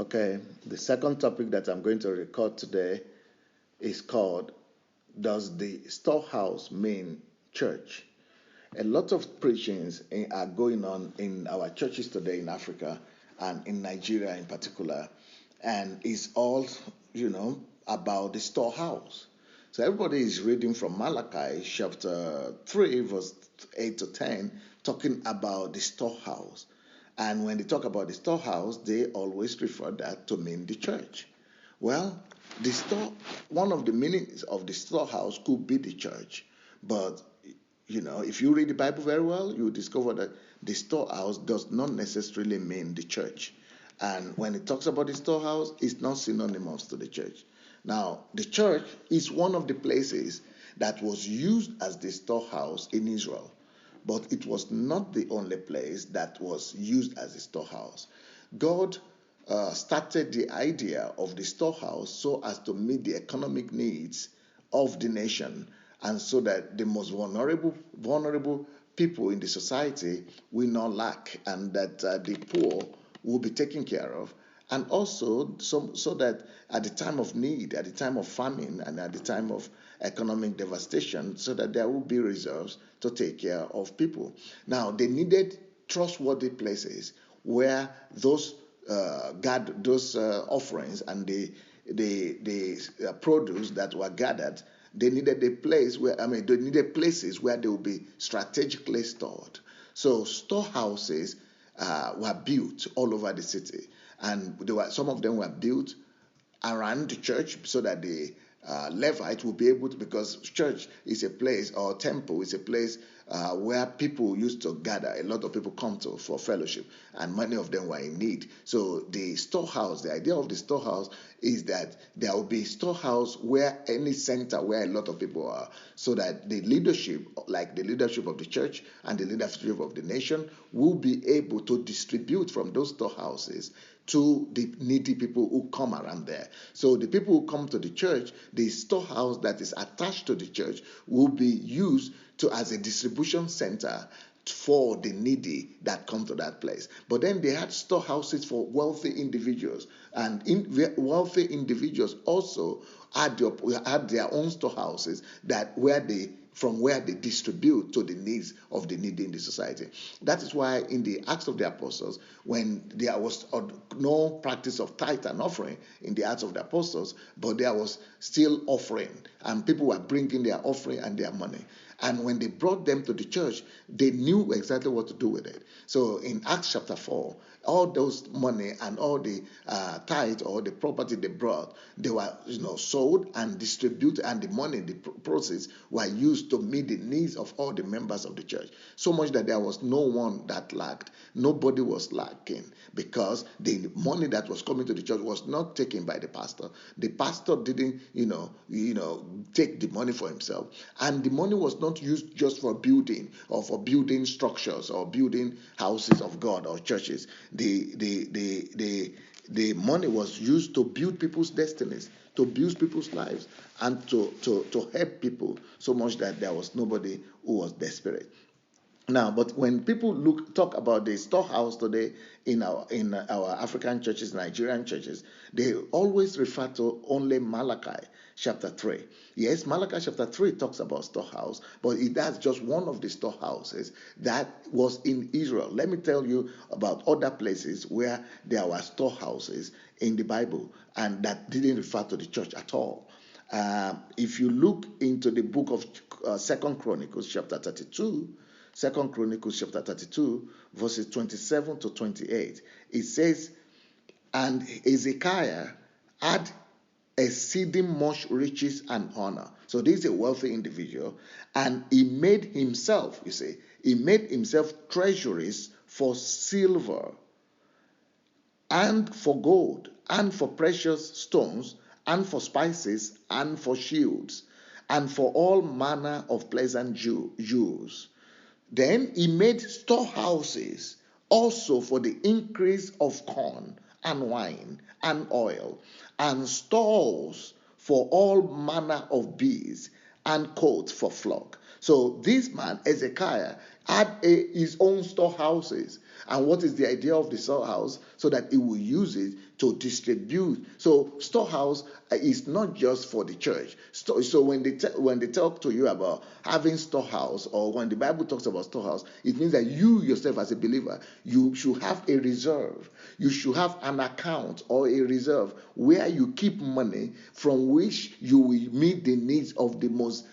Okay, the second topic that I'm going to record today is called Does the Storehouse Mean Church? A lot of preachings are going on in our churches today in Africa and in Nigeria in particular, and it's all, about the storehouse. So everybody is reading from Malachi chapter 3, verse 8 to 10, talking about the storehouse. And when they talk about the storehouse, they always refer that to mean the church. Well, the store, one of the meanings of the storehouse could be the church, but if you read the Bible very well, you will discover that the storehouse does not necessarily mean the church. And when it talks about the storehouse, it's not synonymous to the church. Now, the church is one of the places that was used as the storehouse in Israel, but it was not the only place that was used as a storehouse. God started the idea of the storehouse so as to meet the economic needs of the nation, and so that the most vulnerable people in the society will not lack, and that the poor will be taken care of, and also so that at the time of need, at the time of famine, and at the time of economic devastation, so that there will be reserves to take care of people. Now, they needed trustworthy places where those those offerings and the produce that were gathered, they needed a place where, they needed places where they would be strategically stored. So storehouses were built all over the city, and some of them were built around the church so that the Levite will be able to, because church is a place, or temple is a place where people used to gather. A lot of people come to for fellowship, and many of them were in need. So the storehouse, the idea of the storehouse is that there will be storehouse where any center where a lot of people are, so that the leadership, like the leadership of the church and the leadership of the nation, will be able to distribute from those storehouses to the needy people who come around there. So the people who come to the church, the storehouse that is attached to the church will be used as a distribution center for the needy that come to that place. But then they had storehouses for wealthy individuals, and wealthy individuals also had their own storehouses from where they distribute to the needs of the needy in the society. That is why in the Acts of the Apostles, when there was no practice of tithe and offering in the Acts of the Apostles, but there was still offering, and people were bringing their offering and their money. And when they brought them to the church, they knew exactly what to do with it. So in Acts chapter 4, all those money and all the tithe or the property they brought, they were sold and distributed, and the money, the proceeds, were used to meet the needs of all the members of the church. So much that there was no one that lacked. Nobody was lacking, because the money that was coming to the church was not taken by the pastor. The pastor didn't, take the money for himself, and the money was not used just for building, or for building structures, or building houses of God or churches. The money was used to build people's destinies, to build people's lives, and to help people, so much that there was nobody who was desperate. Now, but when people talk about the storehouse today in our African churches, Nigerian churches, they always refer to only Malachi chapter 3. Yes, Malachi chapter 3 talks about storehouse, but that's just one of the storehouses that was in Israel. Let me tell you about other places where there were storehouses in the Bible, and that didn't refer to the church at all. If you look into the book of 2 Chronicles chapter 32, 2 Chronicles chapter 32, verses 27 to 28, it says, "And Hezekiah had exceeding much riches and honor." So this is a wealthy individual, and he made himself treasuries for silver and for gold and for precious stones and for spices and for shields and for all manner of pleasant jewels. Then he made storehouses also for the increase of corn and wine and oil, and stalls for all manner of beasts, and coats for flock. So this man, Hezekiah, had his own storehouses. And what is the idea of the storehouse? So that he will use it to distribute. So storehouse is not just for the church. So when they talk to you about having storehouse, or when the Bible talks about storehouse, it means that you yourself as a believer, you should have a reserve. You should have an account or a reserve where you keep money from which you will meet the needs of the most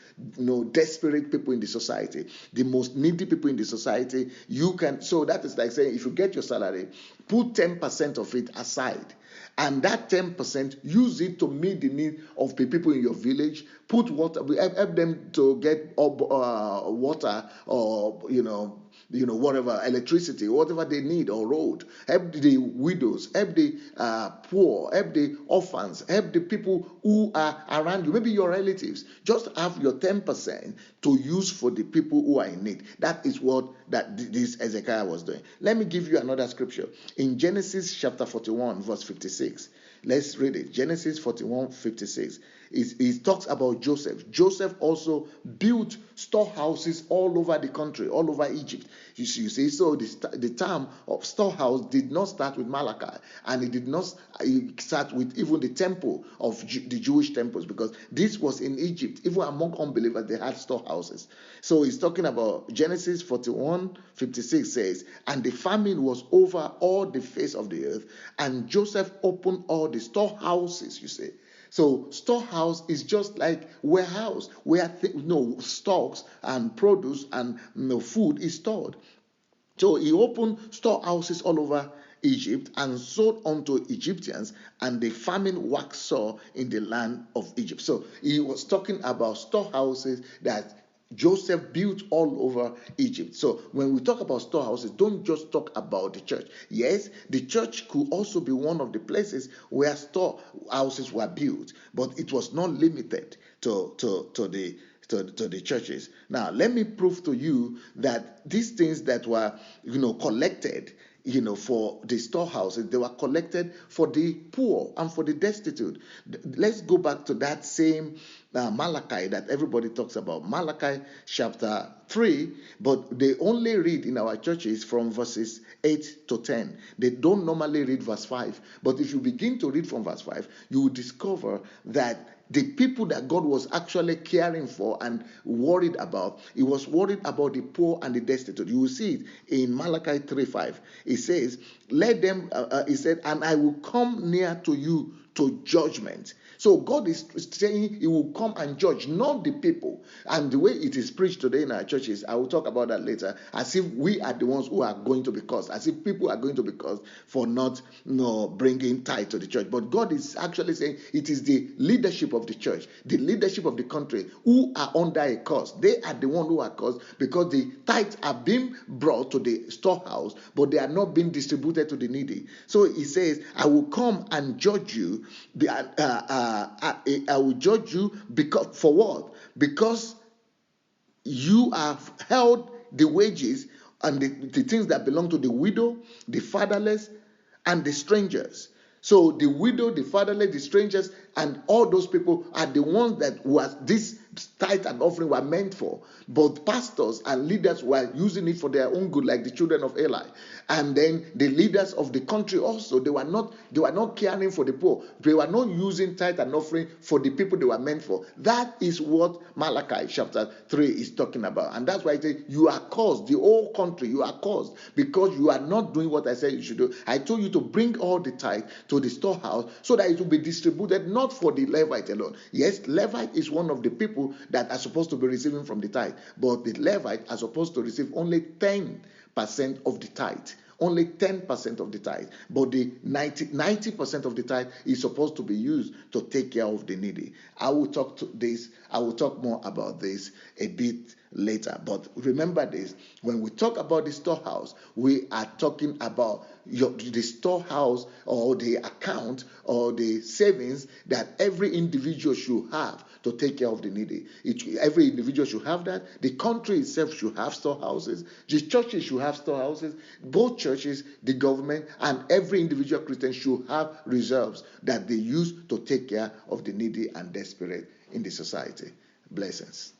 desperate people in the society, the most needy people in the society. You can, so that is like saying, if you get your salary, put 10% of it aside, and that 10% use it to meet the need of the people in your village. Put water, help them to get water, or whatever, electricity, whatever they need, or road. Help the widows, help the poor, help the orphans, help the people who are around you, maybe your relatives. Just have your 10% to use for the people who are in need. That is what this Hezekiah was doing. Let me give you another scripture in Genesis chapter 41 verse 56. Let's read it. Genesis 41:56. It talks about Joseph. Joseph also built storehouses all over the country, all over Egypt. You see, so the term of storehouse did not start with Malachi, and it did not start with even the temple of the Jewish temples, because this was in Egypt. Even among unbelievers, they had storehouses. So he's talking about Genesis 41:56 says, and the famine was over all the face of the earth, and Joseph opened all the storehouses, you see. So storehouse is just like warehouse where stocks and produce and food is stored. So he opened storehouses all over Egypt and sold unto Egyptians, and the famine waxed sore in the land of Egypt. So he was talking about storehouses that Joseph built all over Egypt. So when we talk about storehouses, don't just talk about the church. Yes, the church could also be one of the places where storehouses were built, but it was not limited to the churches. Now, let me prove to you that these things that were, collected, for the storehouses, they were collected for the poor and for the destitute. Let's go back to that same Malachi that everybody talks about, Malachi chapter 3, but they only read in our churches from verses 8 to 10. They don't normally read verse 5. But if you begin to read from verse 5, you will discover that the people that God was actually caring for and worried about, he was worried about the poor and the destitute. You will see it in Malachi 3:5. It says, let them, he said, and I will come near to you to judgment. So God is saying he will come and judge, not the people. And the way it is preached today in our churches, I will talk about that later, as if we are the ones who are going to be cursed, as if people are going to be cursed for not bringing tithe to the church. But God is actually saying it is the leadership of the church, the leadership of the country who are under a curse. They are the one who are cursed because the tithes are being brought to the storehouse, but they are not being distributed to the needy. So he says, I will come and judge you. I will judge you because for what? Because you have held the wages and the things that belong to the widow, the fatherless, and the strangers. So the widow, the fatherless, the strangers, and all those people are the ones that was this tithe and offering were meant for. But pastors and leaders were using it for their own good, like the children of Eli. And then the leaders of the country also, they were not caring for the poor. They were not using tithe and offering for the people they were meant for. That is what Malachi chapter 3 is talking about. And that's why I say you are cursed, the whole country, you are cursed because you are not doing what I said you should do. I told you to bring all the tithe to the storehouse so that it will be distributed, not for the Levite alone. Yes, Levite is one of the people that are supposed to be receiving from the tithe, but the Levite are supposed to receive only 10% of the tithe. Only 10% of the tithe, but the 90% of the tithe is supposed to be used to take care of the needy. I will talk more about this a bit later. But remember this, when we talk about the storehouse, we are talking about the storehouse or the account or the savings that every individual should have to take care of the needy. Every individual should have that. The country itself should have storehouses. The churches should have storehouses. Both churches, the government, and every individual Christian should have reserves that they use to take care of the needy and desperate in the society. Blessings.